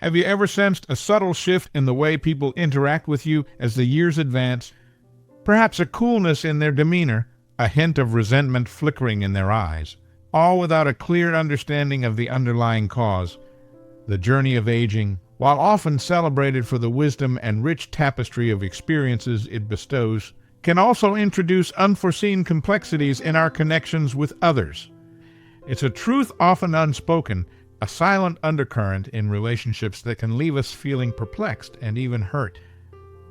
Have you ever sensed a subtle shift in the way people interact with you as the years advance? Perhaps a coolness in their demeanor, a hint of resentment flickering in their eyes, all without a clear understanding of the underlying cause. The journey of aging, while often celebrated for the wisdom and rich tapestry of experiences it bestows, can also introduce unforeseen complexities in our connections with others. It's a truth often unspoken, a silent undercurrent in relationships that can leave us feeling perplexed and even hurt.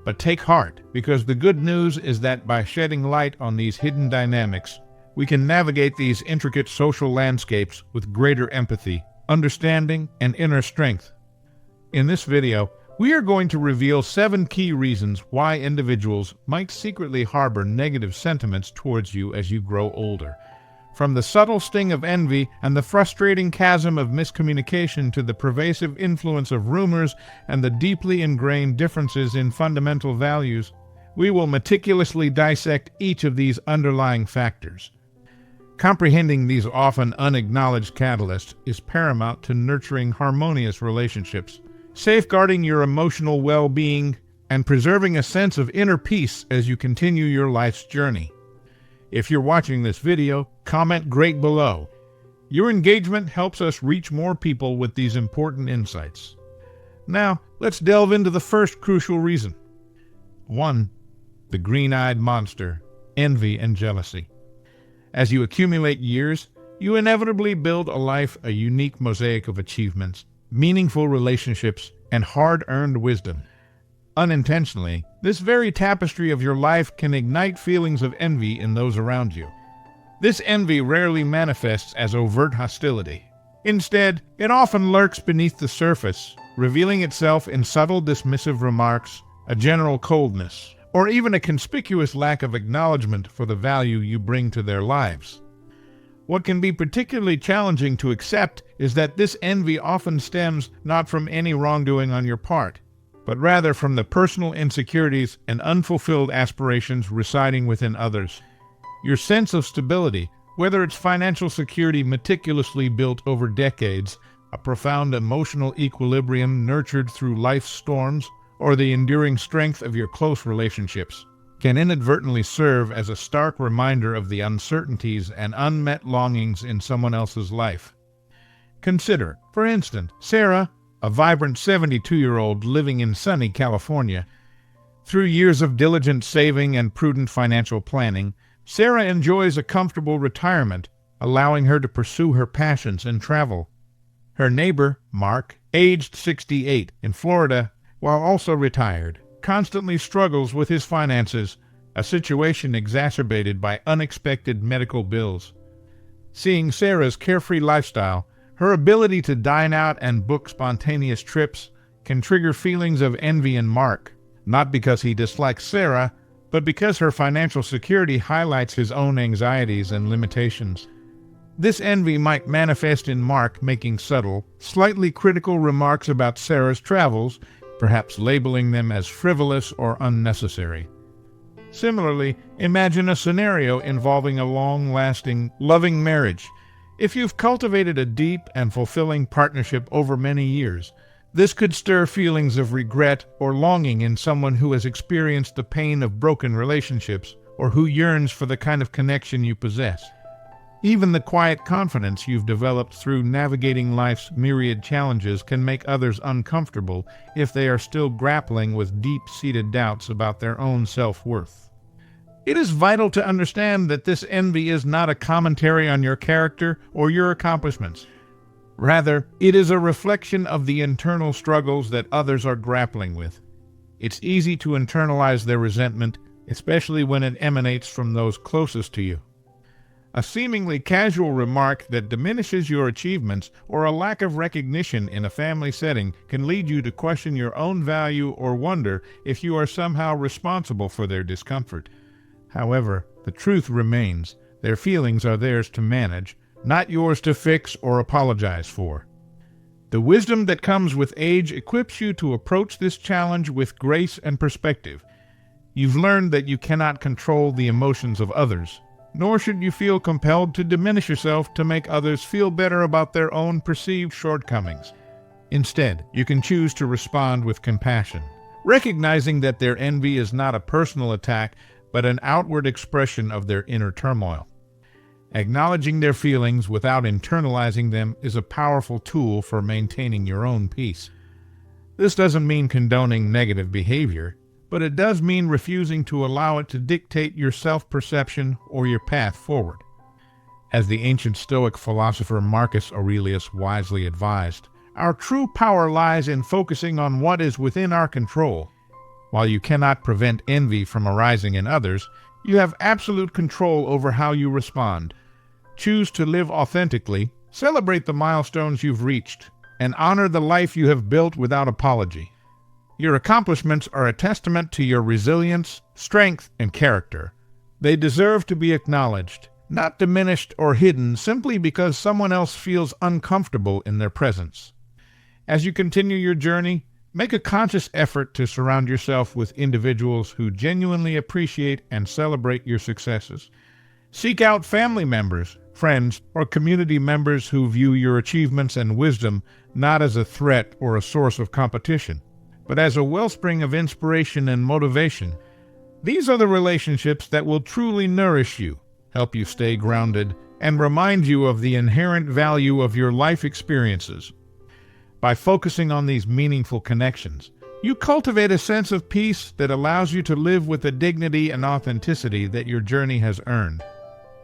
But take heart, because the good news is that by shedding light on these hidden dynamics, we can navigate these intricate social landscapes with greater empathy, understanding, and inner strength. In this video, we are going to reveal 7 key reasons why individuals might secretly harbor negative sentiments towards you as you grow older. From the subtle sting of envy and the frustrating chasm of miscommunication to the pervasive influence of rumors and the deeply ingrained differences in fundamental values, we will meticulously dissect each of these underlying factors. Comprehending these often unacknowledged catalysts is paramount to nurturing harmonious relationships, safeguarding your emotional well-being, and preserving a sense of inner peace as you continue your life's journey. If you're watching this video, comment great below. Your engagement helps us reach more people with these important insights. Now, let's delve into the first crucial reason. 1. The green-eyed monster, envy and jealousy. As you accumulate years, you inevitably build a life a unique mosaic of achievements, meaningful relationships, and hard-earned wisdom. Unintentionally, this very tapestry of your life can ignite feelings of envy in those around you. This envy rarely manifests as overt hostility. Instead, it often lurks beneath the surface, revealing itself in subtle dismissive remarks, a general coldness, or even a conspicuous lack of acknowledgement for the value you bring to their lives. What can be particularly challenging to accept is that this envy often stems not from any wrongdoing on your part, but rather from the personal insecurities and unfulfilled aspirations residing within others. Your sense of stability, whether it's financial security meticulously built over decades, a profound emotional equilibrium nurtured through life's storms, or the enduring strength of your close relationships, can inadvertently serve as a stark reminder of the uncertainties and unmet longings in someone else's life. Consider, for instance, Sarah, a vibrant 72-year-old living in sunny California. Through years of diligent saving and prudent financial planning, Sarah enjoys a comfortable retirement, allowing her to pursue her passions and travel. Her neighbor, Mark, aged 68, in Florida, while also retired, constantly struggles with his finances, a situation exacerbated by unexpected medical bills. Seeing Sarah's carefree lifestyle, her ability to dine out and book spontaneous trips can trigger feelings of envy in Mark, not because he dislikes Sarah, but because her financial security highlights his own anxieties and limitations. This envy might manifest in Mark making subtle, slightly critical remarks about Sarah's travels, perhaps labeling them as frivolous or unnecessary. Similarly, imagine a scenario involving a long-lasting, loving marriage. If you've cultivated a deep and fulfilling partnership over many years, this could stir feelings of regret or longing in someone who has experienced the pain of broken relationships or who yearns for the kind of connection you possess. Even the quiet confidence you've developed through navigating life's myriad challenges can make others uncomfortable if they are still grappling with deep-seated doubts about their own self-worth. It is vital to understand that this envy is not a commentary on your character or your accomplishments. Rather, it is a reflection of the internal struggles that others are grappling with. It's easy to internalize their resentment, especially when it emanates from those closest to you. A seemingly casual remark that diminishes your achievements or a lack of recognition in a family setting can lead you to question your own value or wonder if you are somehow responsible for their discomfort. However, the truth remains, their feelings are theirs to manage, not yours to fix or apologize for. The wisdom that comes with age equips you to approach this challenge with grace and perspective. You've learned that you cannot control the emotions of others, nor should you feel compelled to diminish yourself to make others feel better about their own perceived shortcomings. Instead, you can choose to respond with compassion, recognizing that their envy is not a personal attack, but an outward expression of their inner turmoil. Acknowledging their feelings without internalizing them is a powerful tool for maintaining your own peace. This doesn't mean condoning negative behavior, but it does mean refusing to allow it to dictate your self-perception or your path forward. As the ancient Stoic philosopher Marcus Aurelius wisely advised, our true power lies in focusing on what is within our control. While you cannot prevent envy from arising in others, you have absolute control over how you respond. Choose to live authentically, celebrate the milestones you've reached, and honor the life you have built without apology. Your accomplishments are a testament to your resilience, strength, and character. They deserve to be acknowledged, not diminished or hidden simply because someone else feels uncomfortable in their presence. As you continue your journey, make a conscious effort to surround yourself with individuals who genuinely appreciate and celebrate your successes. Seek out family members, friends, or community members who view your achievements and wisdom not as a threat or a source of competition, but as a wellspring of inspiration and motivation. These are the relationships that will truly nourish you, help you stay grounded, and remind you of the inherent value of your life experiences. By focusing on these meaningful connections, you cultivate a sense of peace that allows you to live with the dignity and authenticity that your journey has earned.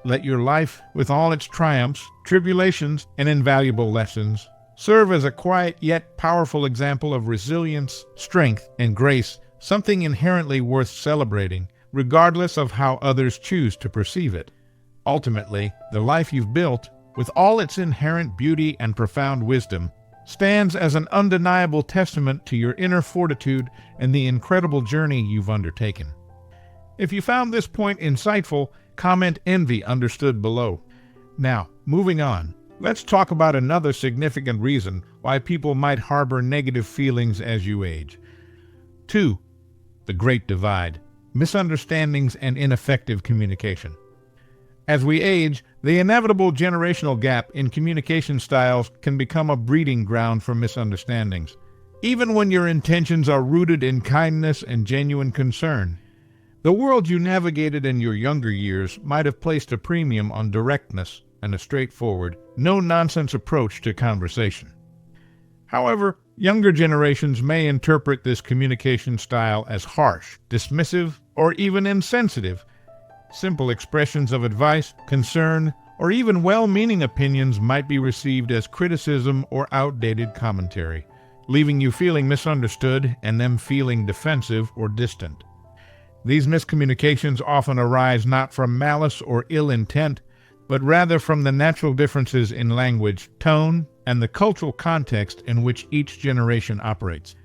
Let your life, with all its triumphs, tribulations, and invaluable lessons, serve as a quiet yet powerful example of resilience, strength, and grace, something inherently worth celebrating, regardless of how others choose to perceive it. Ultimately, the life you've built, with all its inherent beauty and profound wisdom, stands as an undeniable testament to your inner fortitude and the incredible journey you've undertaken. If you found this point insightful, comment envy understood below. Now, moving on, let's talk about another significant reason why people might harbor negative feelings as you age. 2. The Great Divide: misunderstandings and ineffective communication. As we age, the inevitable generational gap in communication styles can become a breeding ground for misunderstandings, even when your intentions are rooted in kindness and genuine concern. The world you navigated in your younger years might have placed a premium on directness and a straightforward, no-nonsense approach to conversation. However, younger generations may interpret this communication style as harsh, dismissive, or even insensitive. Simple expressions of advice, concern, or even well-meaning opinions might be received as criticism or outdated commentary, leaving you feeling misunderstood and them feeling defensive or distant. These miscommunications often arise not from malice or ill intent, but rather from the natural differences in language, tone, and the cultural context in which each generation operates.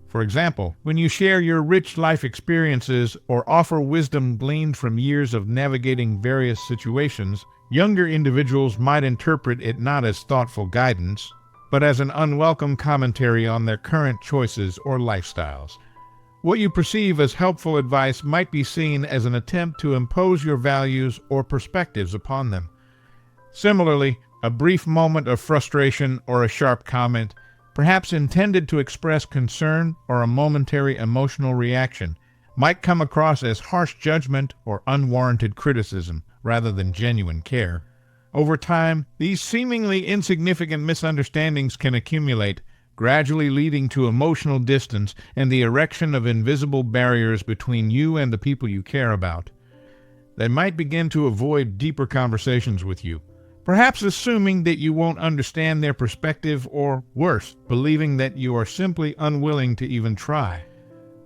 For example, when you share your rich life experiences or offer wisdom gleaned from years of navigating various situations, younger individuals might interpret it not as thoughtful guidance, but as an unwelcome commentary on their current choices or lifestyles. What you perceive as helpful advice might be seen as an attempt to impose your values or perspectives upon them. Similarly, a brief moment of frustration or a sharp comment, perhaps intended to express concern or a momentary emotional reaction, might come across as harsh judgment or unwarranted criticism rather than genuine care. Over time, these seemingly insignificant misunderstandings can accumulate, gradually leading to emotional distance and the erection of invisible barriers between you and the people you care about. They might begin to avoid deeper conversations with you, perhaps assuming that you won't understand their perspective or, worse, believing that you are simply unwilling to even try.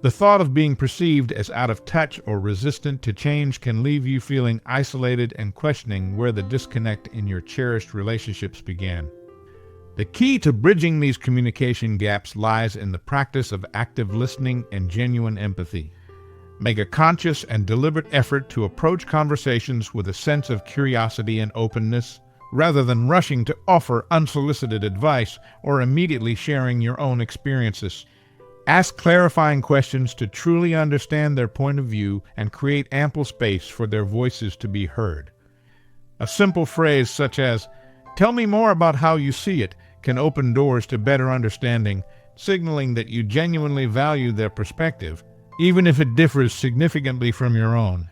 The thought of being perceived as out of touch or resistant to change can leave you feeling isolated and questioning where the disconnect in your cherished relationships began. The key to bridging these communication gaps lies in the practice of active listening and genuine empathy. Make a conscious and deliberate effort to approach conversations with a sense of curiosity and openness, rather than rushing to offer unsolicited advice or immediately sharing your own experiences. Ask clarifying questions to truly understand their point of view and create ample space for their voices to be heard. A simple phrase such as, "Tell me more about how you see it," can open doors to better understanding, signaling that you genuinely value their perspective, even if it differs significantly from your own.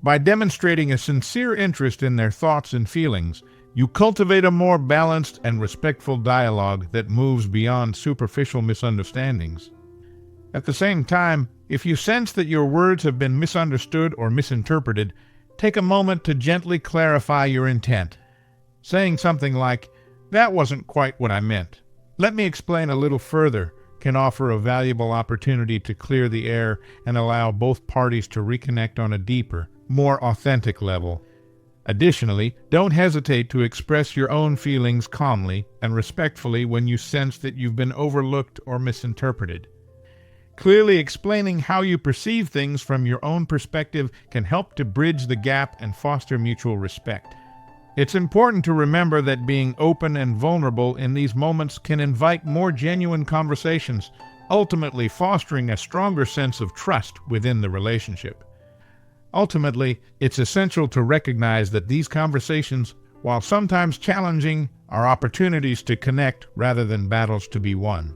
By demonstrating a sincere interest in their thoughts and feelings, you cultivate a more balanced and respectful dialogue that moves beyond superficial misunderstandings. At the same time, if you sense that your words have been misunderstood or misinterpreted, take a moment to gently clarify your intent. Saying something like, "That wasn't quite what I meant. Let me explain a little further," can offer a valuable opportunity to clear the air and allow both parties to reconnect on a deeper, more authentic level. Additionally, don't hesitate to express your own feelings calmly and respectfully when you sense that you've been overlooked or misinterpreted. Clearly explaining how you perceive things from your own perspective can help to bridge the gap and foster mutual respect. It's important to remember that being open and vulnerable in these moments can invite more genuine conversations, ultimately fostering a stronger sense of trust within the relationship. Ultimately, it's essential to recognize that these conversations, while sometimes challenging, are opportunities to connect rather than battles to be won.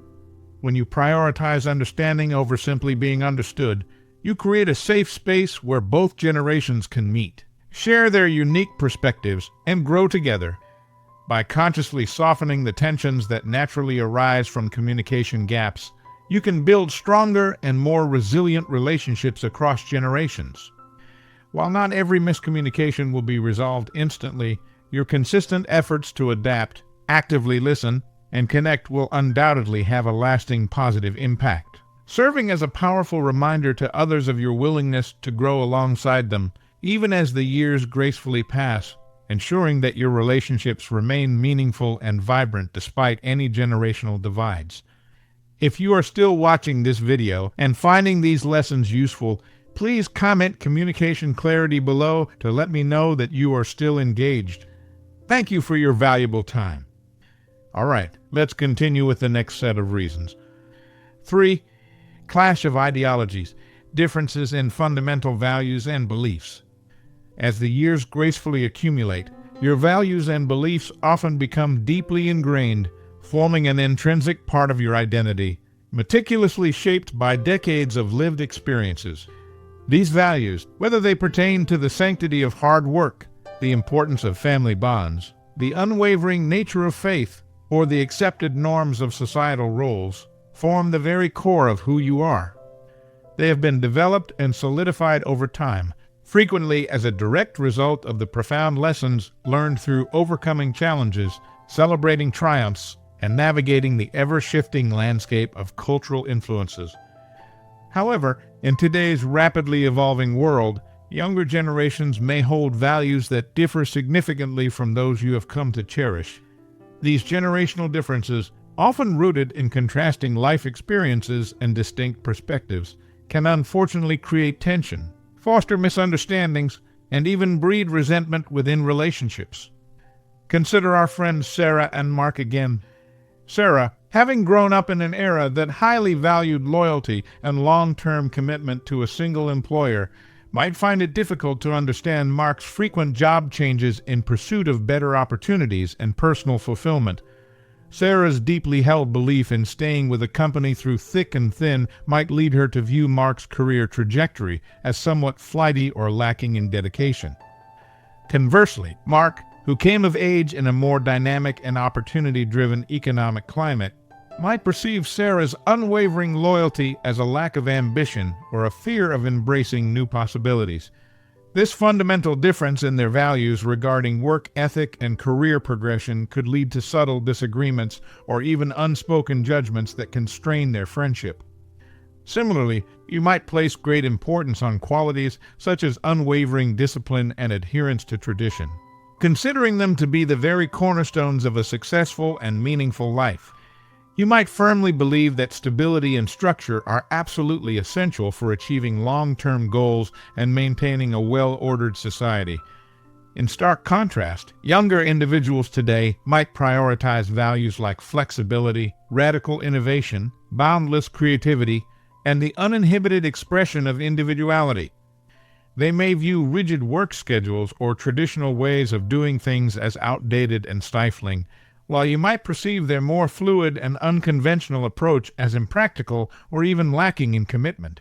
When you prioritize understanding over simply being understood, you create a safe space where both generations can meet, share their unique perspectives, and grow together. By consciously softening the tensions that naturally arise from communication gaps, you can build stronger and more resilient relationships across generations. While not every miscommunication will be resolved instantly, your consistent efforts to adapt, actively listen, and connect will undoubtedly have a lasting positive impact, serving as a powerful reminder to others of your willingness to grow alongside them, even as the years gracefully pass, ensuring that your relationships remain meaningful and vibrant despite any generational divides. If you are still watching this video and finding these lessons useful, please comment communication clarity below to let me know that you are still engaged. Thank you for your valuable time. All right, let's continue with the next set of reasons. 3. Clash of ideologies, differences in fundamental values and beliefs. As the years gracefully accumulate, your values and beliefs often become deeply ingrained, forming an intrinsic part of your identity, meticulously shaped by decades of lived experiences. These values, whether they pertain to the sanctity of hard work, the importance of family bonds, the unwavering nature of faith, or the accepted norms of societal roles, form the very core of who you are. They have been developed and solidified over time, frequently as a direct result of the profound lessons learned through overcoming challenges, celebrating triumphs, and navigating the ever-shifting landscape of cultural influences. However, in today's rapidly evolving world, younger generations may hold values that differ significantly from those you have come to cherish. These generational differences, often rooted in contrasting life experiences and distinct perspectives, can unfortunately create tension, foster misunderstandings, and even breed resentment within relationships. Consider our friends Sarah and Mark again. Sarah, having grown up in an era that highly valued loyalty and long-term commitment to a single employer, might find it difficult to understand Mark's frequent job changes in pursuit of better opportunities and personal fulfillment. Sarah's deeply held belief in staying with a company through thick and thin might lead her to view Mark's career trajectory as somewhat flighty or lacking in dedication. Conversely, Mark, who came of age in a more dynamic and opportunity-driven economic climate, might perceive Sarah's unwavering loyalty as a lack of ambition or a fear of embracing new possibilities. This fundamental difference in their values regarding work ethic and career progression could lead to subtle disagreements or even unspoken judgments that can strain their friendship. Similarly, you might place great importance on qualities such as unwavering discipline and adherence to tradition, considering them to be the very cornerstones of a successful and meaningful life. You might firmly believe that stability and structure are absolutely essential for achieving long-term goals and maintaining a well-ordered society. In stark contrast, younger individuals today might prioritize values like flexibility, radical innovation, boundless creativity, and the uninhibited expression of individuality. They may view rigid work schedules or traditional ways of doing things as outdated and stifling, while you might perceive their more fluid and unconventional approach as impractical or even lacking in commitment.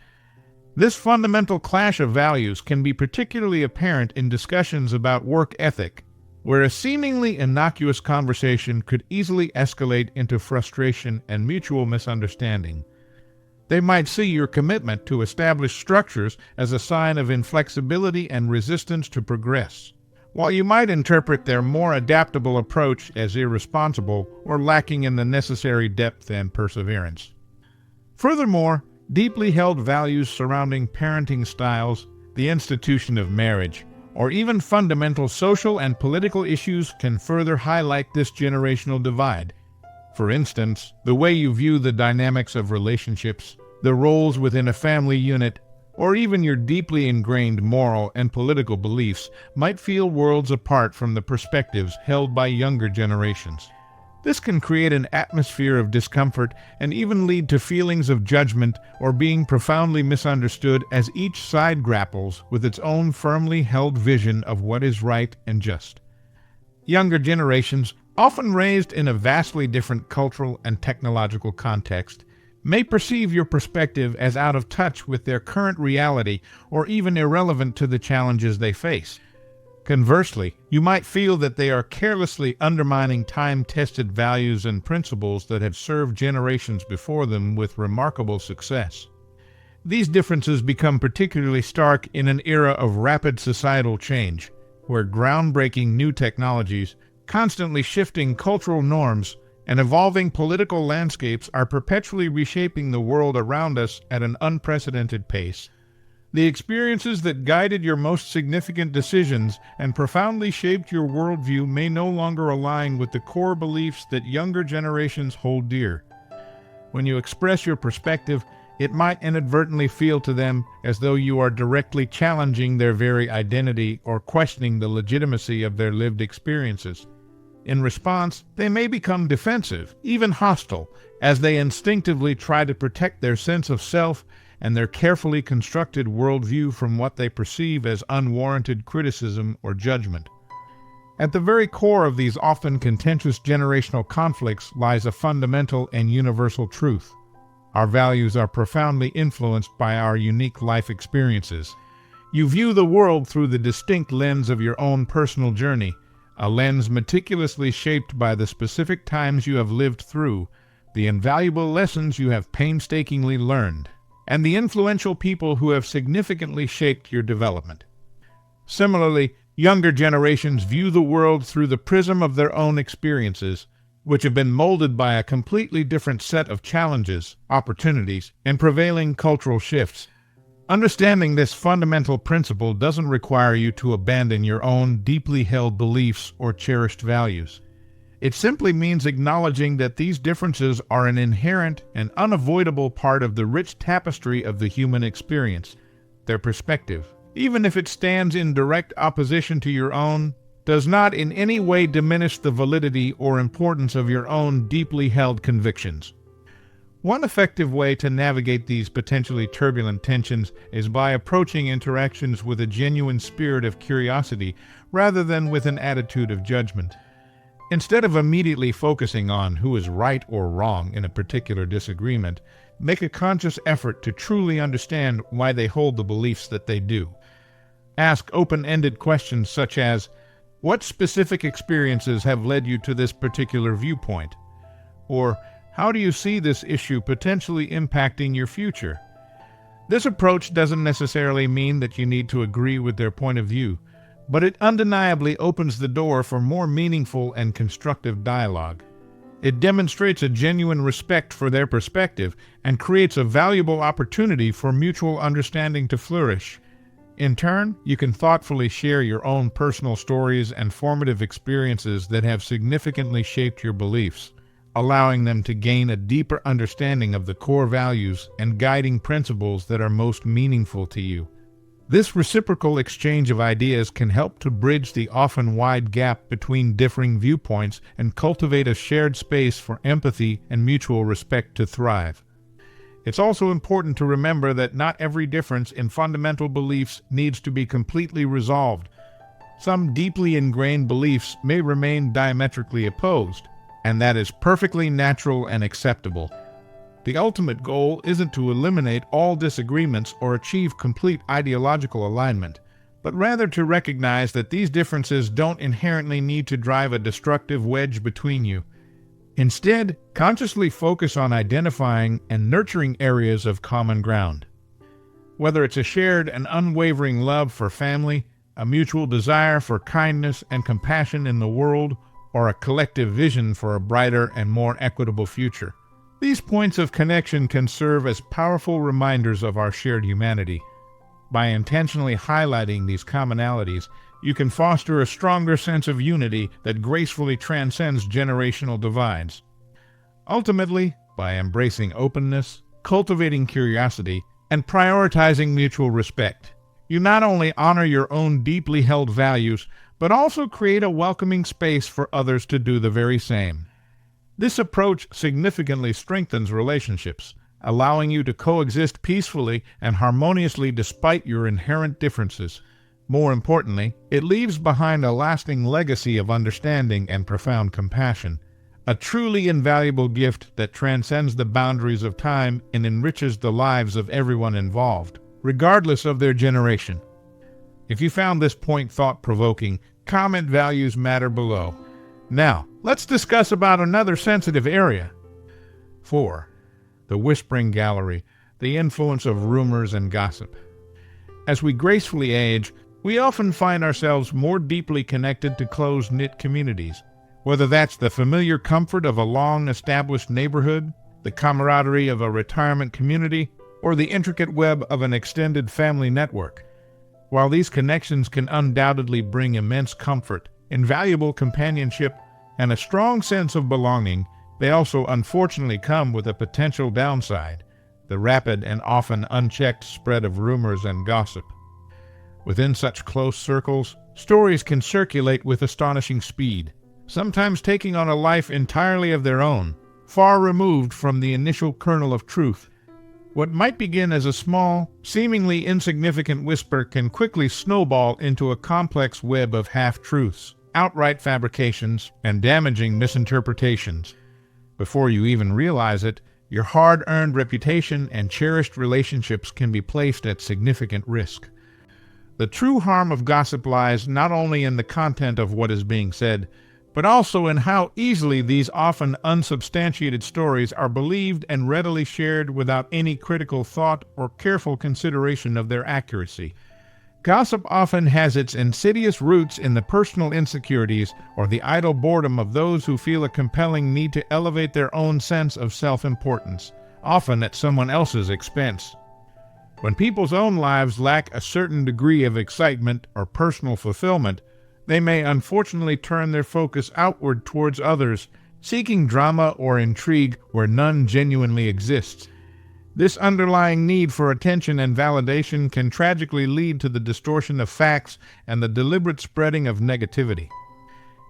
This fundamental clash of values can be particularly apparent in discussions about work ethic, where a seemingly innocuous conversation could easily escalate into frustration and mutual misunderstanding. They might see your commitment to established structures as a sign of inflexibility and resistance to progress, while you might interpret their more adaptable approach as irresponsible or lacking in the necessary depth and perseverance. Furthermore, deeply held values surrounding parenting styles, the institution of marriage, or even fundamental social and political issues can further highlight this generational divide. For instance, the way you view the dynamics of relationships, the roles within a family unit, or even your deeply ingrained moral and political beliefs might feel worlds apart from the perspectives held by younger generations. This can create an atmosphere of discomfort and even lead to feelings of judgment or being profoundly misunderstood as each side grapples with its own firmly held vision of what is right and just. Younger generations, often raised in a vastly different cultural and technological context, may perceive your perspective as out of touch with their current reality or even irrelevant to the challenges they face. Conversely, you might feel that they are carelessly undermining time-tested values and principles that have served generations before them with remarkable success. These differences become particularly stark in an era of rapid societal change, where groundbreaking new technologies, constantly shifting cultural norms, and evolving political landscapes are perpetually reshaping the world around us at an unprecedented pace. The experiences that guided your most significant decisions and profoundly shaped your worldview may no longer align with the core beliefs that younger generations hold dear. When you express your perspective, it might inadvertently feel to them as though you are directly challenging their very identity or questioning the legitimacy of their lived experiences. In response, they may become defensive, even hostile, as they instinctively try to protect their sense of self and their carefully constructed worldview from what they perceive as unwarranted criticism or judgment. At the very core of these often contentious generational conflicts lies a fundamental and universal truth. Our values are profoundly influenced by our unique life experiences. You view the world through the distinct lens of your own personal journey, a lens meticulously shaped by the specific times you have lived through, the invaluable lessons you have painstakingly learned, and the influential people who have significantly shaped your development. Similarly, younger generations view the world through the prism of their own experiences, which have been molded by a completely different set of challenges, opportunities, and prevailing cultural shifts. Understanding this fundamental principle doesn't require you to abandon your own deeply held beliefs or cherished values. It simply means acknowledging that these differences are an inherent and unavoidable part of the rich tapestry of the human experience. Their perspective, even if it stands in direct opposition to your own, does not in any way diminish the validity or importance of your own deeply held convictions. One effective way to navigate these potentially turbulent tensions is by approaching interactions with a genuine spirit of curiosity rather than with an attitude of judgment. Instead of immediately focusing on who is right or wrong in a particular disagreement, make a conscious effort to truly understand why they hold the beliefs that they do. Ask open-ended questions such as, what specific experiences have led you to this particular viewpoint? Or, how do you see this issue potentially impacting your future? This approach doesn't necessarily mean that you need to agree with their point of view, but it undeniably opens the door for more meaningful and constructive dialogue. It demonstrates a genuine respect for their perspective and creates a valuable opportunity for mutual understanding to flourish. In turn, you can thoughtfully share your own personal stories and formative experiences that have significantly shaped your beliefs, allowing them to gain a deeper understanding of the core values and guiding principles that are most meaningful to you. This reciprocal exchange of ideas can help to bridge the often wide gap between differing viewpoints and cultivate a shared space for empathy and mutual respect to thrive. It's also important to remember that not every difference in fundamental beliefs needs to be completely resolved. Some deeply ingrained beliefs may remain diametrically opposed, and that is perfectly natural and acceptable. The ultimate goal isn't to eliminate all disagreements or achieve complete ideological alignment, but rather to recognize that these differences don't inherently need to drive a destructive wedge between you. Instead, consciously focus on identifying and nurturing areas of common ground. Whether it's a shared and unwavering love for family, a mutual desire for kindness and compassion in the world, or a collective vision for a brighter and more equitable future. These points of connection can serve as powerful reminders of our shared humanity. By intentionally highlighting these commonalities, you can foster a stronger sense of unity that gracefully transcends generational divides. Ultimately, by embracing openness, cultivating curiosity, and prioritizing mutual respect, you not only honor your own deeply held values, but also create a welcoming space for others to do the very same. This approach significantly strengthens relationships, allowing you to coexist peacefully and harmoniously despite your inherent differences. More importantly, it leaves behind a lasting legacy of understanding and profound compassion, a truly invaluable gift that transcends the boundaries of time and enriches the lives of everyone involved, regardless of their generation. If you found this point thought-provoking, comment values matter below. Now, let's discuss about another sensitive area. 4. The whispering gallery, the influence of rumors and gossip. As we gracefully age, we often find ourselves more deeply connected to close-knit communities. Whether that's the familiar comfort of a long-established neighborhood, the camaraderie of a retirement community, or the intricate web of an extended family network. While these connections can undoubtedly bring immense comfort, invaluable companionship, and a strong sense of belonging, they also unfortunately come with a potential downside: the rapid and often unchecked spread of rumors and gossip. Within such close circles, stories can circulate with astonishing speed, sometimes taking on a life entirely of their own, far removed from the initial kernel of truth. What might begin as a small, seemingly insignificant whisper can quickly snowball into a complex web of half-truths, outright fabrications, and damaging misinterpretations. Before you even realize it, your hard-earned reputation and cherished relationships can be placed at significant risk. The true harm of gossip lies not only in the content of what is being said, but also in how easily these often unsubstantiated stories are believed and readily shared without any critical thought or careful consideration of their accuracy. Gossip often has its insidious roots in the personal insecurities or the idle boredom of those who feel a compelling need to elevate their own sense of self-importance, often at someone else's expense. When people's own lives lack a certain degree of excitement or personal fulfillment, they may unfortunately turn their focus outward towards others, seeking drama or intrigue where none genuinely exists. This underlying need for attention and validation can tragically lead to the distortion of facts and the deliberate spreading of negativity.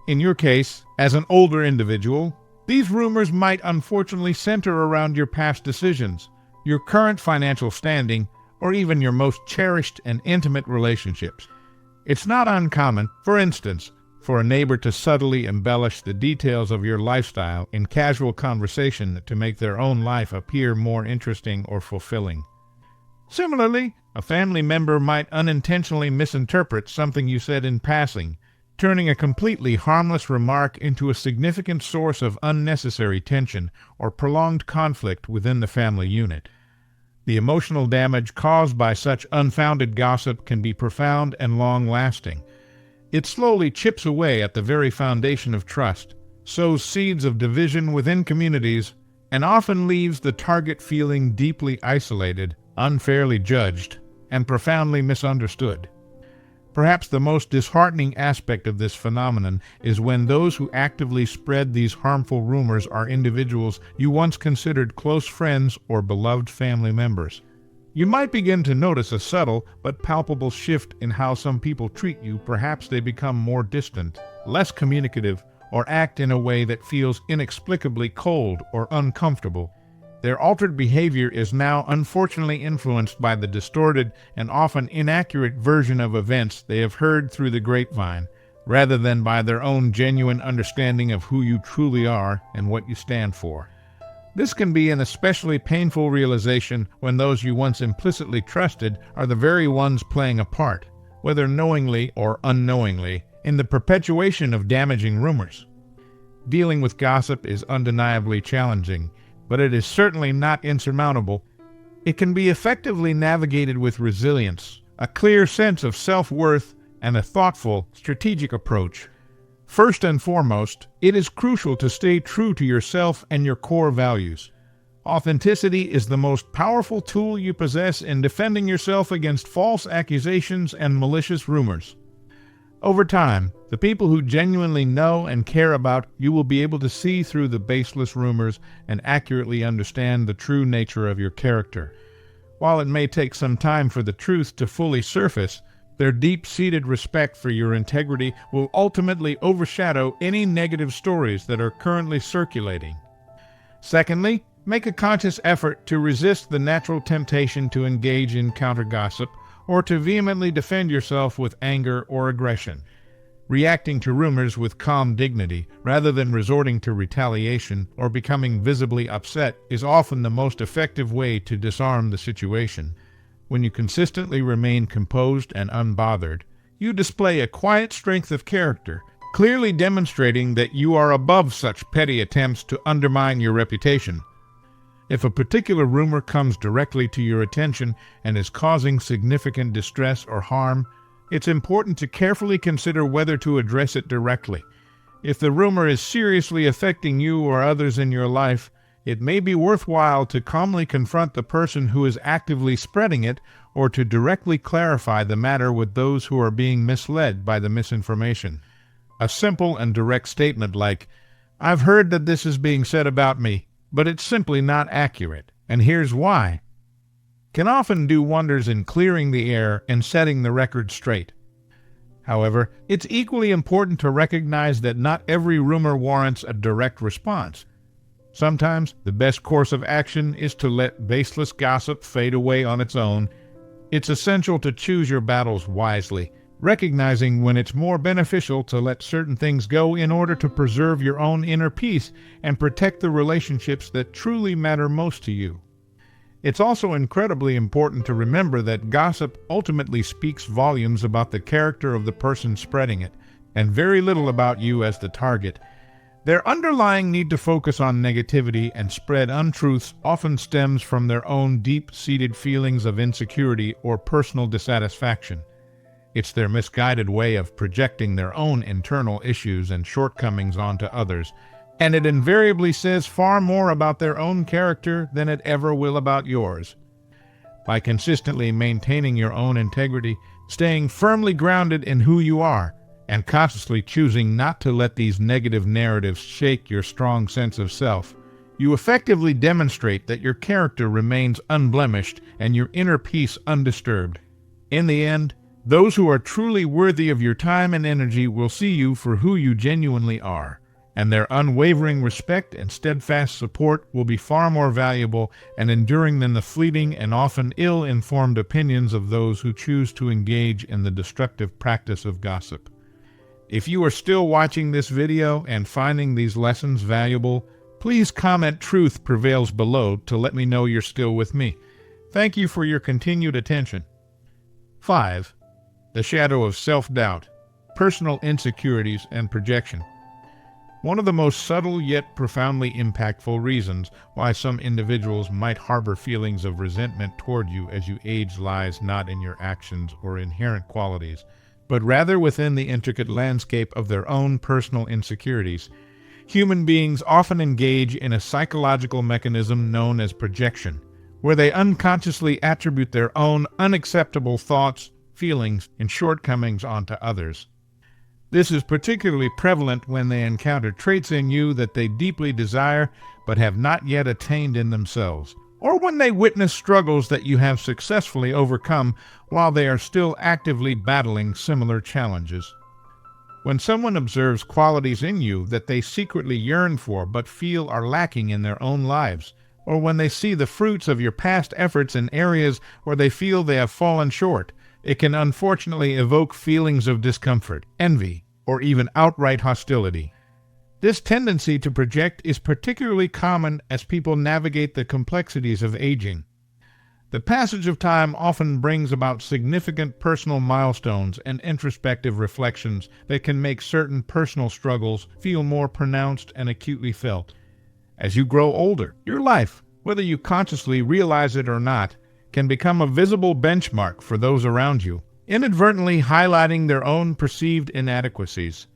In your case, as an older individual, these rumors might unfortunately center around your past decisions, your current financial standing, or even your most cherished and intimate relationships. It's not uncommon, for instance, for a neighbor to subtly embellish the details of your lifestyle in casual conversation to make their own life appear more interesting or fulfilling. Similarly, a family member might unintentionally misinterpret something you said in passing, turning a completely harmless remark into a significant source of unnecessary tension or prolonged conflict within the family unit. The emotional damage caused by such unfounded gossip can be profound and long-lasting. It slowly chips away at the very foundation of trust, sows seeds of division within communities, and often leaves the target feeling deeply isolated, unfairly judged, and profoundly misunderstood. Perhaps the most disheartening aspect of this phenomenon is when those who actively spread these harmful rumors are individuals you once considered close friends or beloved family members. You might begin to notice a subtle but palpable shift in how some people treat you. Perhaps they become more distant, less communicative, or act in a way that feels inexplicably cold or uncomfortable. Their altered behavior is now unfortunately influenced by the distorted and often inaccurate version of events they have heard through the grapevine, rather than by their own genuine understanding of who you truly are and what you stand for. This can be an especially painful realization when those you once implicitly trusted are the very ones playing a part, whether knowingly or unknowingly, in the perpetuation of damaging rumors. Dealing with gossip is undeniably challenging, but it is certainly not insurmountable. It can be effectively navigated with resilience, a clear sense of self-worth, and a thoughtful, strategic approach. First and foremost, it is crucial to stay true to yourself and your core values. Authenticity is the most powerful tool you possess in defending yourself against false accusations and malicious rumors. Over time, the people who genuinely know and care about you will be able to see through the baseless rumors and accurately understand the true nature of your character. While it may take some time for the truth to fully surface, their deep-seated respect for your integrity will ultimately overshadow any negative stories that are currently circulating. Secondly, make a conscious effort to resist the natural temptation to engage in counter-gossip or to vehemently defend yourself with anger or aggression. Reacting to rumors with calm dignity, rather than resorting to retaliation or becoming visibly upset, is often the most effective way to disarm the situation. When you consistently remain composed and unbothered, you display a quiet strength of character, clearly demonstrating that you are above such petty attempts to undermine your reputation. If a particular rumor comes directly to your attention and is causing significant distress or harm, it's important to carefully consider whether to address it directly. If the rumor is seriously affecting you or others in your life, it may be worthwhile to calmly confront the person who is actively spreading it or to directly clarify the matter with those who are being misled by the misinformation. A simple and direct statement like, "I've heard that this is being said about me, but it's simply not accurate, and here's why," can often do wonders in clearing the air and setting the record straight. However, it's equally important to recognize that not every rumor warrants a direct response. Sometimes the best course of action is to let baseless gossip fade away on its own. It's essential to choose your battles wisely, recognizing when it's more beneficial to let certain things go in order to preserve your own inner peace and protect the relationships that truly matter most to you. It's also incredibly important to remember that gossip ultimately speaks volumes about the character of the person spreading it, and very little about you as the target. Their underlying need to focus on negativity and spread untruths often stems from their own deep-seated feelings of insecurity or personal dissatisfaction. It's their misguided way of projecting their own internal issues and shortcomings onto others, and it invariably says far more about their own character than it ever will about yours. By consistently maintaining your own integrity, staying firmly grounded in who you are, and consciously choosing not to let these negative narratives shake your strong sense of self, you effectively demonstrate that your character remains unblemished and your inner peace undisturbed. In the end, those who are truly worthy of your time and energy will see you for who you genuinely are, and their unwavering respect and steadfast support will be far more valuable and enduring than the fleeting and often ill-informed opinions of those who choose to engage in the destructive practice of gossip. If you are still watching this video and finding these lessons valuable, please comment "Truth prevails" below to let me know you're still with me. Thank you for your continued attention. 5. The shadow of self-doubt, personal insecurities, and projection. One of the most subtle yet profoundly impactful reasons why some individuals might harbor feelings of resentment toward you as you age lies not in your actions or inherent qualities, but rather within the intricate landscape of their own personal insecurities. Human beings often engage in a psychological mechanism known as projection, where they unconsciously attribute their own unacceptable thoughts, feelings, and shortcomings onto others. This is particularly prevalent when they encounter traits in you that they deeply desire but have not yet attained in themselves, or when they witness struggles that you have successfully overcome while they are still actively battling similar challenges. When someone observes qualities in you that they secretly yearn for but feel are lacking in their own lives, or when they see the fruits of your past efforts in areas where they feel they have fallen short, it can unfortunately evoke feelings of discomfort, envy, or even outright hostility. This tendency to project is particularly common as people navigate the complexities of aging. The passage of time often brings about significant personal milestones and introspective reflections that can make certain personal struggles feel more pronounced and acutely felt. As you grow older, your life, whether you consciously realize it or not, can become a visible benchmark for those around you, inadvertently highlighting their own perceived inadequacies.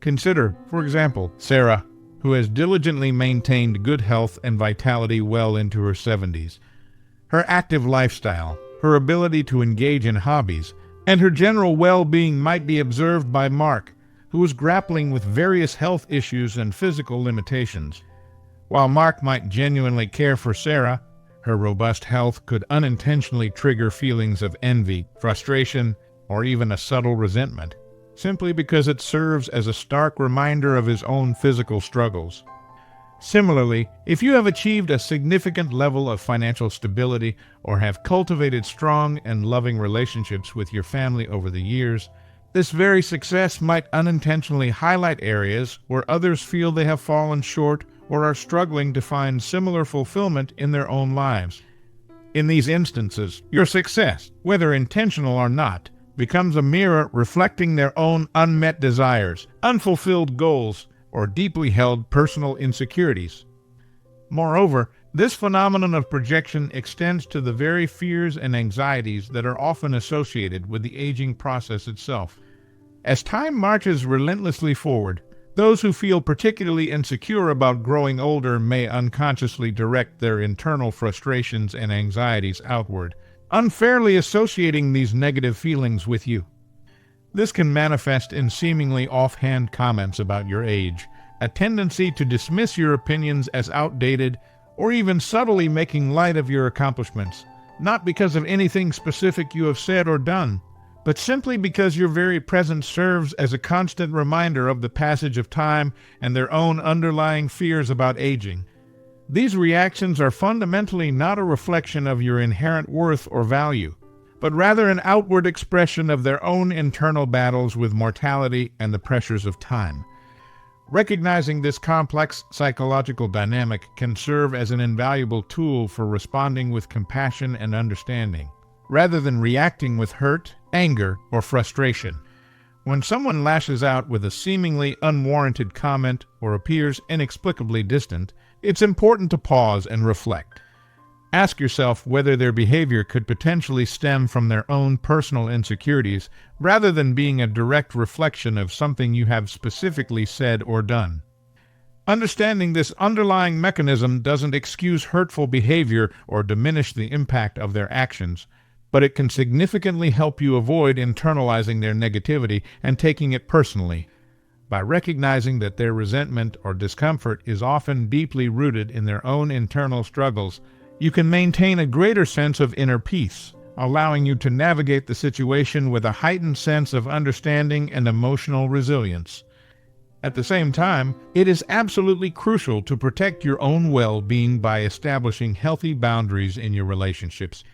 Consider, for example, Sarah, who has diligently maintained good health and vitality well into her 70s. Her active lifestyle, her ability to engage in hobbies, and her general well-being might be observed by Mark, who is grappling with various health issues and physical limitations. While Mark might genuinely care for Sarah, her robust health could unintentionally trigger feelings of envy, frustration, or even a subtle resentment, simply because it serves as a stark reminder of his own physical struggles. Similarly, if you have achieved a significant level of financial stability or have cultivated strong and loving relationships with your family over the years, this very success might unintentionally highlight areas where others feel they have fallen short or are struggling to find similar fulfillment in their own lives. In these instances, your success, whether intentional or not, becomes a mirror reflecting their own unmet desires, unfulfilled goals, or deeply held personal insecurities. Moreover, this phenomenon of projection extends to the very fears and anxieties that are often associated with the aging process itself. As time marches relentlessly forward, those who feel particularly insecure about growing older may unconsciously direct their internal frustrations and anxieties outward, unfairly associating these negative feelings with you. This can manifest in seemingly offhand comments about your age, a tendency to dismiss your opinions as outdated, or even subtly making light of your accomplishments, not because of anything specific you have said or done, but simply because your very presence serves as a constant reminder of the passage of time and their own underlying fears about aging. These reactions are fundamentally not a reflection of your inherent worth or value, but rather an outward expression of their own internal battles with mortality and the pressures of time. Recognizing this complex psychological dynamic can serve as an invaluable tool for responding with compassion and understanding, rather than reacting with hurt, anger, or frustration. When someone lashes out with a seemingly unwarranted comment or appears inexplicably distant, it's important to pause and reflect. Ask yourself whether their behavior could potentially stem from their own personal insecurities rather than being a direct reflection of something you have specifically said or done. Understanding this underlying mechanism doesn't excuse hurtful behavior or diminish the impact of their actions, but it can significantly help you avoid internalizing their negativity and taking it personally. By recognizing that their resentment or discomfort is often deeply rooted in their own internal struggles, you can maintain a greater sense of inner peace, allowing you to navigate the situation with a heightened sense of understanding and emotional resilience. At the same time, it is absolutely crucial to protect your own well-being by establishing healthy boundaries in your relationships.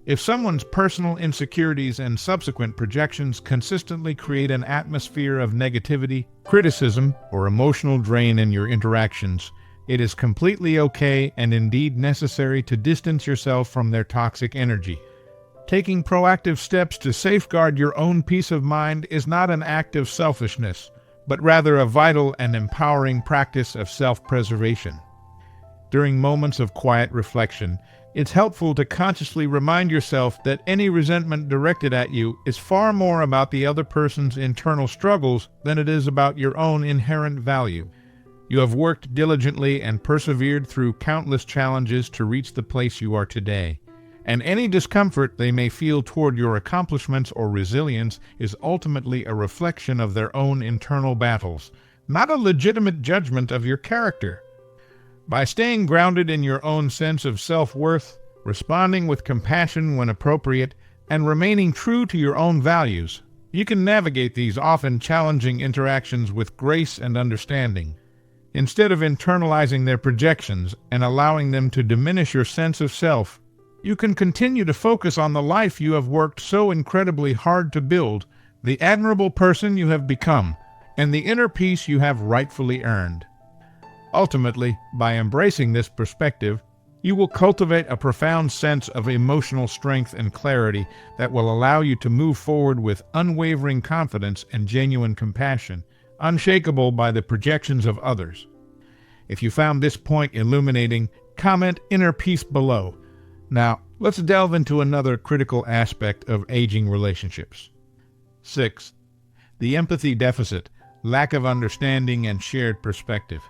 If someone's personal insecurities and subsequent projections consistently create an atmosphere of negativity, criticism, or emotional drain in your interactions, it is completely okay and indeed necessary to distance yourself from their toxic energy. Taking proactive steps to safeguard your own peace of mind is not an act of selfishness, but rather a vital and empowering practice of self-preservation. During moments of quiet reflection, it's helpful to consciously remind yourself that any resentment directed at you is far more about the other person's internal struggles than it is about your own inherent value. You have worked diligently and persevered through countless challenges to reach the place you are today, and any discomfort they may feel toward your accomplishments or resilience is ultimately a reflection of their own internal battles, not a legitimate judgment of your character. By staying grounded in your own sense of self-worth, responding with compassion when appropriate, and remaining true to your own values, you can navigate these often challenging interactions with grace and understanding. Instead of internalizing their projections and allowing them to diminish your sense of self, you can continue to focus on the life you have worked so incredibly hard to build, the admirable person you have become, and the inner peace you have rightfully earned. Ultimately, by embracing this perspective, you will cultivate a profound sense of emotional strength and clarity that will allow you to move forward with unwavering confidence and genuine compassion, unshakable by the projections of others. If you found this point illuminating, comment "inner peace" below. Now, let's delve into another critical aspect of aging relationships. 6. The empathy deficit, lack of understanding and shared perspective.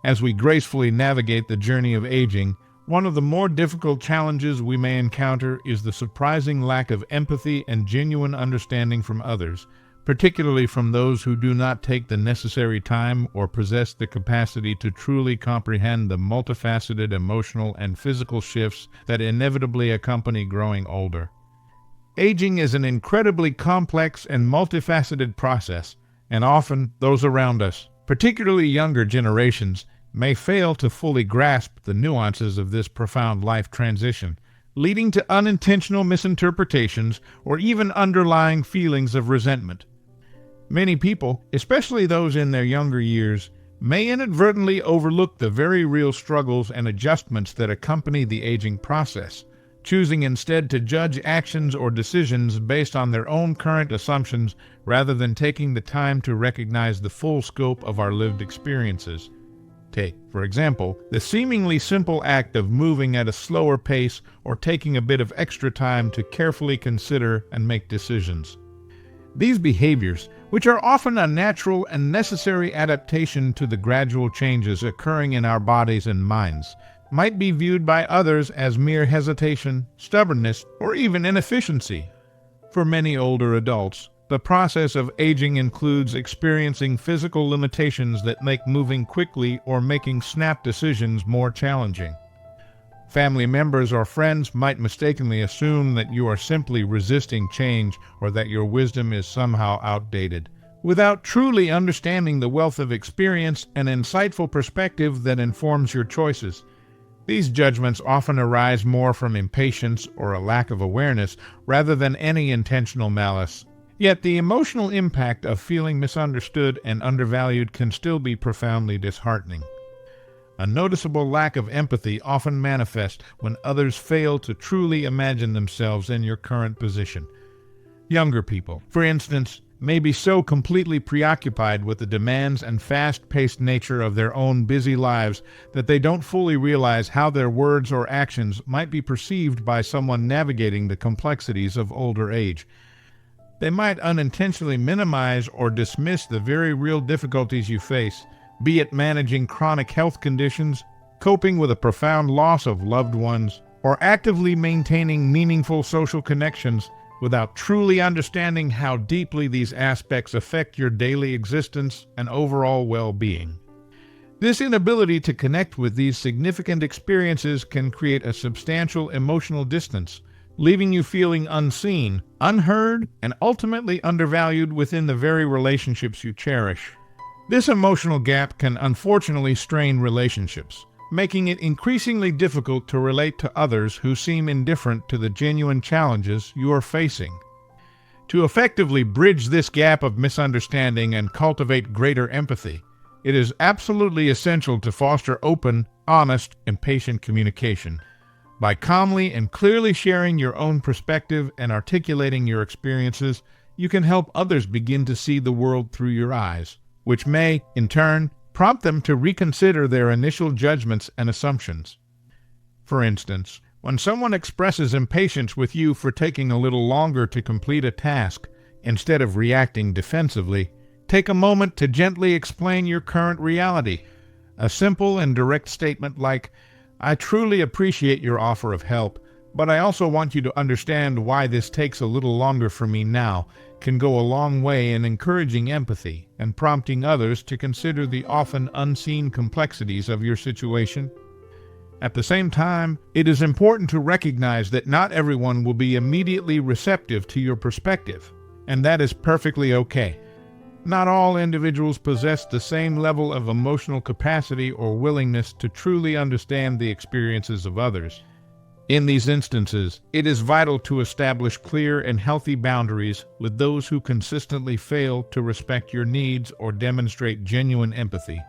As we gracefully navigate the journey of aging, one of the more difficult challenges we may encounter is the surprising lack of empathy and genuine understanding from others, particularly from those who do not take the necessary time or possess the capacity to truly comprehend the multifaceted emotional and physical shifts that inevitably accompany growing older. Aging is an incredibly complex and multifaceted process, and often those around us, particularly younger generations, may fail to fully grasp the nuances of this profound life transition, leading to unintentional misinterpretations or even underlying feelings of resentment. Many people, especially those in their younger years, may inadvertently overlook the very real struggles and adjustments that accompany the aging process, choosing instead to judge actions or decisions based on their own current assumptions rather than taking the time to recognize the full scope of our lived experiences. Take, for example, the seemingly simple act of moving at a slower pace or taking a bit of extra time to carefully consider and make decisions. These behaviors, which are often a natural and necessary adaptation to the gradual changes occurring in our bodies and minds, might be viewed by others as mere hesitation, stubbornness, or even inefficiency. For many older adults, the process of aging includes experiencing physical limitations that make moving quickly or making snap decisions more challenging. Family members or friends might mistakenly assume that you are simply resisting change or that your wisdom is somehow outdated, without truly understanding the wealth of experience and insightful perspective that informs your choices. These judgments often arise more from impatience or a lack of awareness rather than any intentional malice. Yet the emotional impact of feeling misunderstood and undervalued can still be profoundly disheartening. A noticeable lack of empathy often manifests when others fail to truly imagine themselves in your current position. Younger people, for instance, may be so completely preoccupied with the demands and fast-paced nature of their own busy lives that they don't fully realize how their words or actions might be perceived by someone navigating the complexities of older age. They might unintentionally minimize or dismiss the very real difficulties you face, be it managing chronic health conditions, coping with a profound loss of loved ones, or actively maintaining meaningful social connections, without truly understanding how deeply these aspects affect your daily existence and overall well-being. This inability to connect with these significant experiences can create a substantial emotional distance, leaving you feeling unseen, unheard, and ultimately undervalued within the very relationships you cherish. This emotional gap can unfortunately strain relationships, making it increasingly difficult to relate to others who seem indifferent to the genuine challenges you are facing. To effectively bridge this gap of misunderstanding and cultivate greater empathy, it is absolutely essential to foster open, honest, and patient communication. By calmly and clearly sharing your own perspective and articulating your experiences, you can help others begin to see the world through your eyes, which may, in turn, prompt them to reconsider their initial judgments and assumptions. For instance, when someone expresses impatience with you for taking a little longer to complete a task, instead of reacting defensively, take a moment to gently explain your current reality. A simple and direct statement like, "I truly appreciate your offer of help, but I also want you to understand why this takes a little longer for me now," can go a long way in encouraging empathy and prompting others to consider the often unseen complexities of your situation. At the same time, it is important to recognize that not everyone will be immediately receptive to your perspective, and that is perfectly okay. Not all individuals possess the same level of emotional capacity or willingness to truly understand the experiences of others. In these instances, it is vital to establish clear and healthy boundaries with those who consistently fail to respect your needs or demonstrate genuine empathy.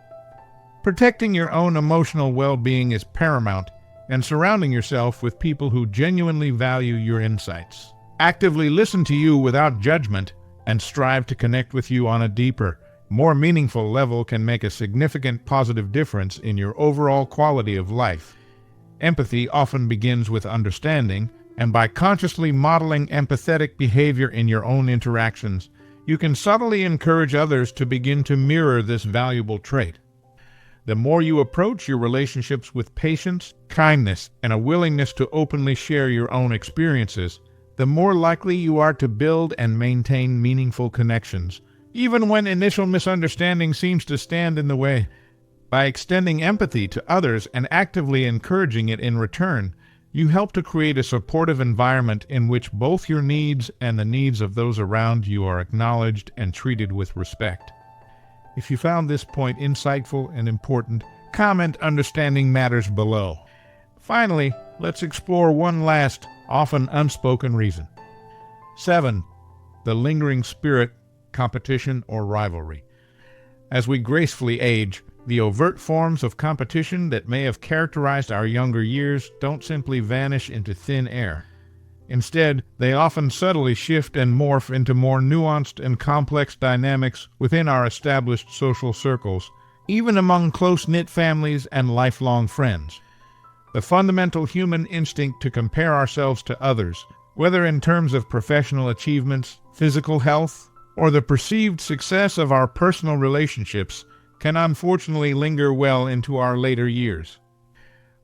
Protecting your own emotional well-being is paramount, and surrounding yourself with people who genuinely value your insights. Actively listen to you without judgment and strive to connect with you on a deeper, more meaningful level can make a significant positive difference in your overall quality of life. Empathy often begins with understanding, and by consciously modeling empathetic behavior in your own interactions, you can subtly encourage others to begin to mirror this valuable trait. The more you approach your relationships with patience, kindness, and a willingness to openly share your own experiences, the more likely you are to build and maintain meaningful connections, even when initial misunderstanding seems to stand in the way. By extending empathy to others and actively encouraging it in return, you help to create a supportive environment in which both your needs and the needs of those around you are acknowledged and treated with respect. If you found this point insightful and important, comment "Understanding matters" below. Finally, let's explore one last, often unspoken reason. 7. The lingering spirit, competition, or rivalry. As we gracefully age, the overt forms of competition that may have characterized our younger years don't simply vanish into thin air. Instead, they often subtly shift and morph into more nuanced and complex dynamics within our established social circles, even among close-knit families and lifelong friends. The fundamental human instinct to compare ourselves to others, whether in terms of professional achievements, physical health, or the perceived success of our personal relationships, can unfortunately linger well into our later years.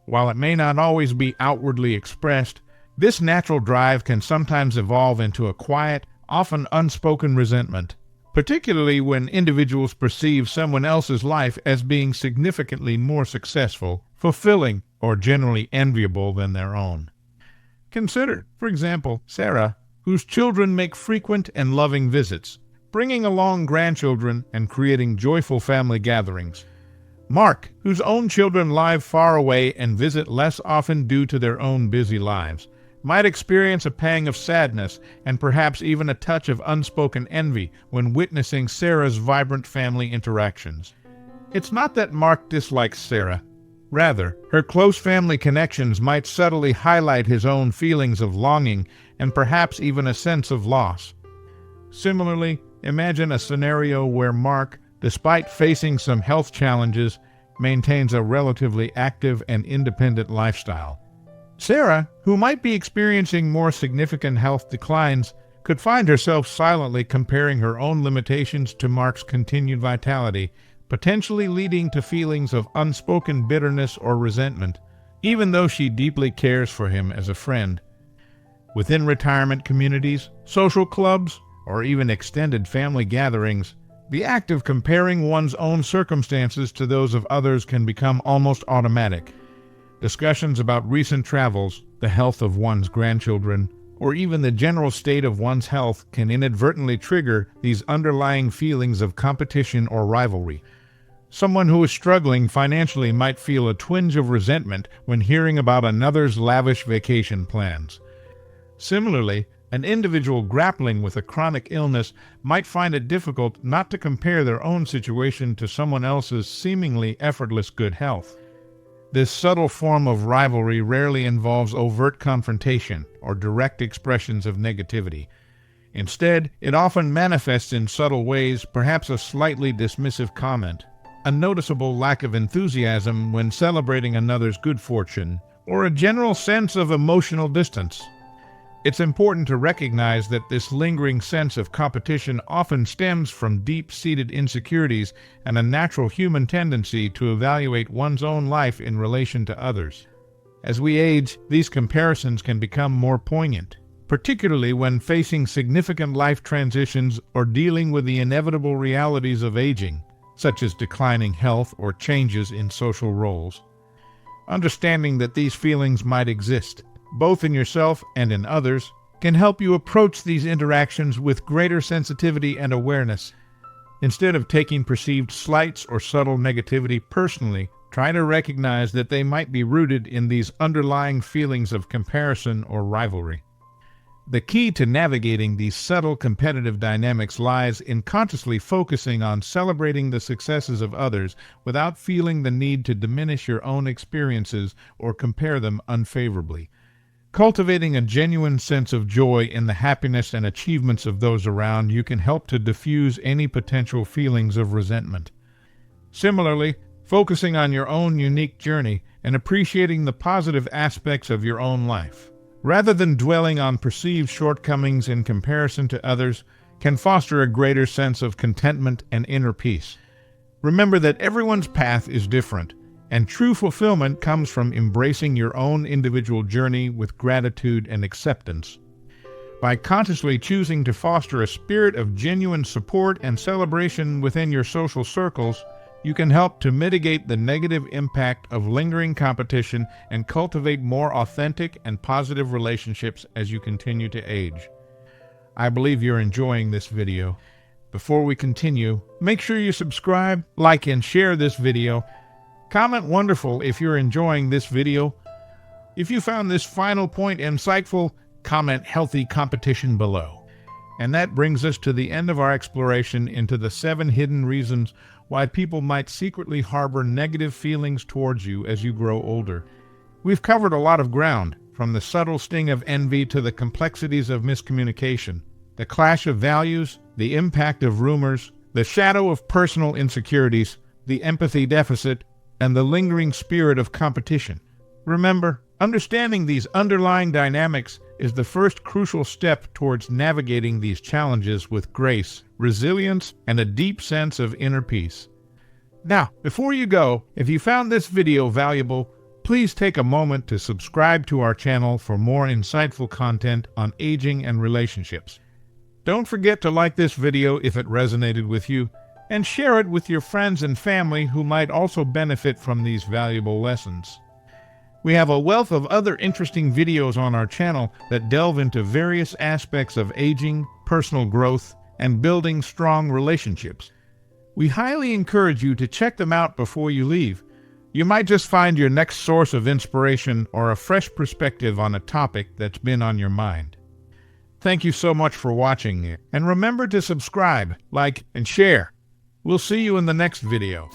While it may not always be outwardly expressed, this natural drive can sometimes evolve into a quiet, often unspoken resentment, particularly when individuals perceive someone else's life as being significantly more successful, fulfilling, or generally enviable than their own. Consider, for example, Sarah, whose children make frequent and loving visits, bringing along grandchildren and creating joyful family gatherings. Mark, whose own children live far away and visit less often due to their own busy lives, might experience a pang of sadness and perhaps even a touch of unspoken envy when witnessing Sarah's vibrant family interactions. It's not that Mark dislikes Sarah. Rather, her close family connections might subtly highlight his own feelings of longing and perhaps even a sense of loss. Similarly, imagine a scenario where Mark, despite facing some health challenges, maintains a relatively active and independent lifestyle. Sarah, who might be experiencing more significant health declines, could find herself silently comparing her own limitations to Mark's continued vitality, potentially leading to feelings of unspoken bitterness or resentment, even though she deeply cares for him as a friend. Within retirement communities, social clubs, or even extended family gatherings, the act of comparing one's own circumstances to those of others can become almost automatic. Discussions about recent travels, the health of one's grandchildren, or even the general state of one's health can inadvertently trigger these underlying feelings of competition or rivalry. Someone who is struggling financially might feel a twinge of resentment when hearing about another's lavish vacation plans. Similarly, an individual grappling with a chronic illness might find it difficult not to compare their own situation to someone else's seemingly effortless good health. This subtle form of rivalry rarely involves overt confrontation or direct expressions of negativity. Instead, it often manifests in subtle ways, perhaps a slightly dismissive comment, a noticeable lack of enthusiasm when celebrating another's good fortune, or a general sense of emotional distance. It's important to recognize that this lingering sense of competition often stems from deep-seated insecurities and a natural human tendency to evaluate one's own life in relation to others. As we age, these comparisons can become more poignant, particularly when facing significant life transitions or dealing with the inevitable realities of aging, such as declining health or changes in social roles. Understanding that these feelings might exist, both in yourself and in others, can help you approach these interactions with greater sensitivity and awareness. Instead of taking perceived slights or subtle negativity personally, Try to recognize that they might be rooted in these underlying feelings of comparison or rivalry. The key to navigating these subtle competitive dynamics lies in consciously focusing on celebrating the successes of others without feeling the need to diminish your own experiences or compare them unfavorably. Cultivating a genuine sense of joy in the happiness and achievements of those around you can help to diffuse any potential feelings of resentment. Similarly, focusing on your own unique journey and appreciating the positive aspects of your own life, rather than dwelling on perceived shortcomings in comparison to others, can foster a greater sense of contentment and inner peace. Remember that everyone's path is different, and true fulfillment comes from embracing your own individual journey with gratitude and acceptance. By consciously choosing to foster a spirit of genuine support and celebration within your social circles, you can help to mitigate the negative impact of lingering competition and cultivate more authentic and positive relationships as you continue to age. I believe you're enjoying this video. Before we continue, make sure you subscribe, like, and share this video. Comment "wonderful" if you're enjoying this video. If you found this final point insightful, comment "healthy competition" below. And that brings us to the end of our exploration into the 7 hidden reasons why people might secretly harbor negative feelings towards you as you grow older. We've covered a lot of ground, from the subtle sting of envy to the complexities of miscommunication, the clash of values, the impact of rumors, the shadow of personal insecurities, the empathy deficit, and the lingering spirit of competition. Remember, understanding these underlying dynamics is the first crucial step towards navigating these challenges with grace, resilience, and a deep sense of inner peace. Now, before you go, if you found this video valuable, please take a moment to subscribe to our channel for more insightful content on aging and relationships. Don't forget to like this video if it resonated with you, and share it with your friends and family who might also benefit from these valuable lessons. We have a wealth of other interesting videos on our channel that delve into various aspects of aging, personal growth, and building strong relationships. We highly encourage you to check them out before you leave. You might just find your next source of inspiration or a fresh perspective on a topic that's been on your mind. Thank you so much for watching, and remember to subscribe, like, and share. We'll see you in the next video.